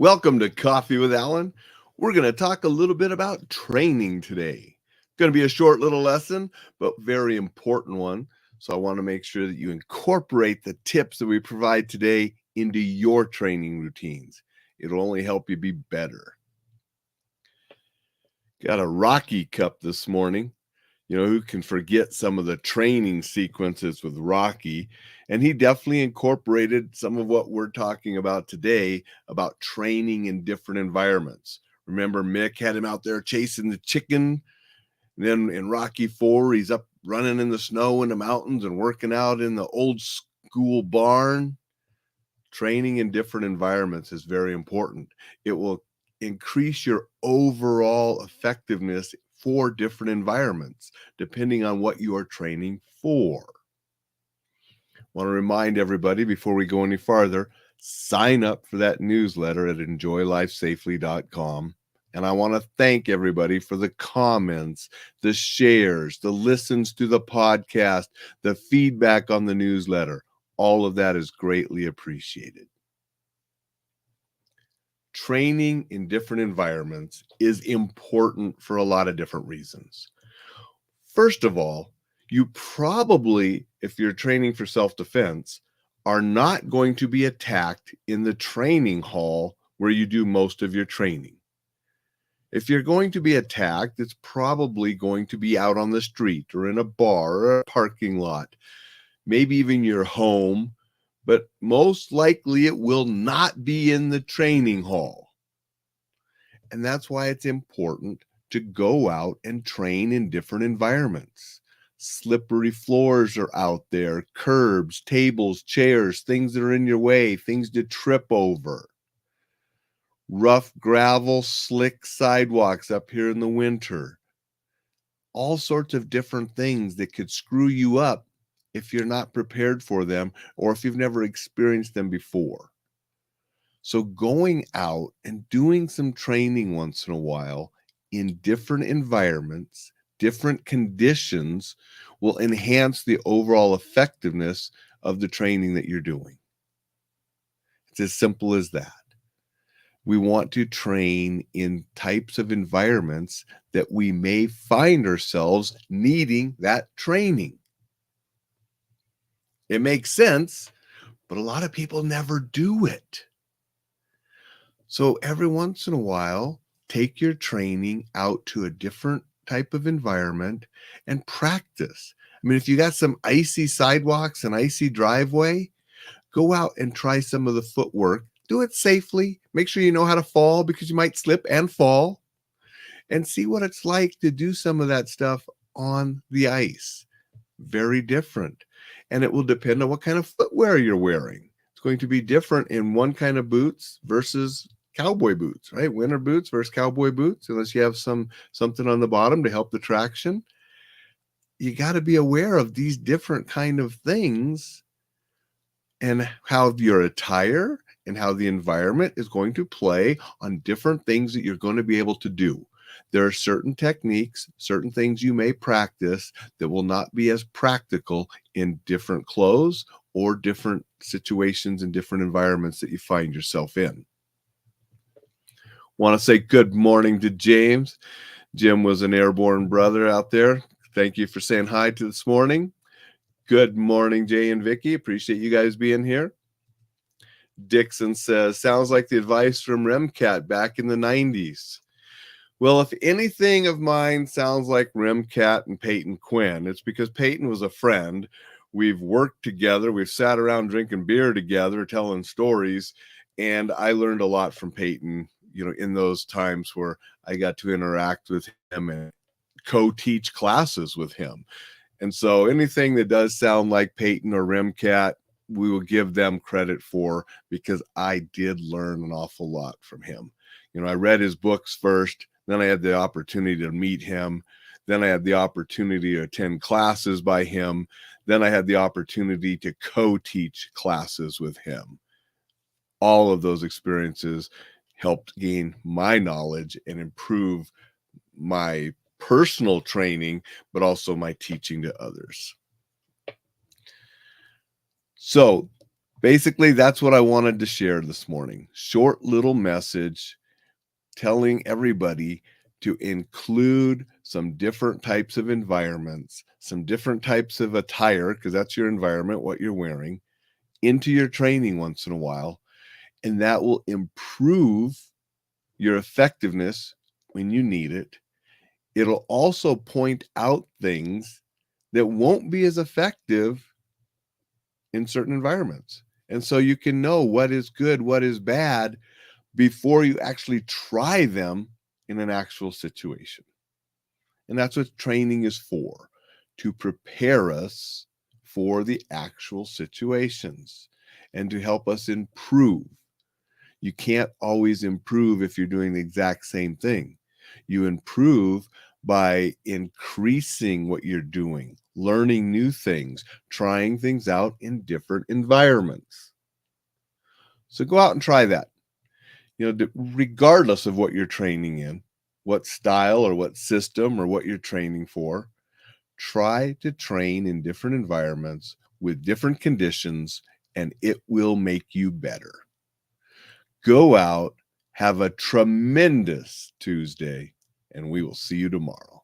Welcome to Coffee with Alain. We're going to talk a little bit about training today. Going to be a short little lesson, but very important one. So I want to make sure that you incorporate the tips that we provide today into your training routines. It'll only help you be better. Got a Rocky cup this morning. Who can forget some of the training sequences with Rocky? And he definitely incorporated some of what we're talking about today about training in different environments. Remember, Mick had him out there chasing the chicken. And then in Rocky 4, he's up running in the snow in the mountains and working out in the old school barn. Training in different environments is very important. It will increase your overall effectiveness for different environments, depending on what you are training for. I want to remind everybody before we go any farther, sign up for that newsletter at enjoylifesafely.com. And I want to thank everybody for the comments, the shares, the listens to the podcast, the feedback on the newsletter. All of that is greatly appreciated. Training in different environments is important for a lot of different reasons. First of all, you probably, if you're training for self-defense, are not going to be attacked in the training hall where you do most of your training. If you're going to be attacked, it's probably going to be out on the street or in a bar or a parking lot, maybe even your home, but most likely it will not be in the training hall. And that's why it's important to go out and train in different environments. Slippery floors are out there, curbs, tables, chairs, things that are in your way, things to trip over. Rough gravel, slick sidewalks up here in the winter. All sorts of different things that could screw you up if you're not prepared for them or if you've never experienced them before. So going out and doing some training once in a while in different environments, different conditions will enhance the overall effectiveness of the training that you're doing. It's as simple as that. We want to train in types of environments that we may find ourselves needing that training. It makes sense, but a lot of people never do it. So every once in a while, take your training out to a different type of environment and practice. I mean, if you got some icy sidewalks and icy driveway, go out and try some of the footwork. Do it safely. Make sure you know how to fall because you might slip and fall. And see what it's like to do some of that stuff on the ice. Very different. And it will depend on what kind of footwear you're wearing. It's going to be different in one kind of boots versus cowboy boots, right? Winter boots versus cowboy boots, unless you have something on the bottom to help the traction. You got to be aware of these different kind of things and how your attire and how the environment is going to play on different things that you're going to be able to do. There are certain techniques, certain things you may practice that will not be as practical in different clothes or different situations and different environments that you find yourself in. Want to say good morning to James. Jim was an airborne brother out there. Thank you for saying hi to this morning. Good morning, Jay and Vicky. Appreciate you guys being here. Dixon says, sounds like the advice from Remcat back in the 90s. Well, if anything of mine sounds like Remcat and Peyton Quinn, it's because Peyton was a friend. We've worked together. We've sat around drinking beer together, telling stories. And I learned a lot from Peyton, in those times where I got to interact with him and co-teach classes with him. And so anything that does sound like Peyton or Remcat, we will give them credit for, because I did learn an awful lot from him. I read his books first. Then I had the opportunity to meet him. Then I had the opportunity to attend classes by him. Then I had the opportunity to co-teach classes with him. All of those experiences helped gain my knowledge and improve my personal training, but also my teaching to others. So Basically, that's what I wanted to share this morning. Short little message telling everybody to include some different types of environments, some different types of attire, because that's your environment, what you're wearing, into your training once in a while. And that will improve your effectiveness when you need it. It'll also point out things that won't be as effective in certain environments. And so you can know what is good, what is bad before you actually try them in an actual situation. And that's what training is for, to prepare us for the actual situations and to help us improve. You can't always improve if you're doing the exact same thing. You improve by increasing what you're doing, learning new things, trying things out in different environments. So go out and try that. Regardless of what you're training in, what style or what system or what you're training for, try to train in different environments with different conditions, and it will make you better. Go out, have a tremendous Tuesday, and we will see you tomorrow.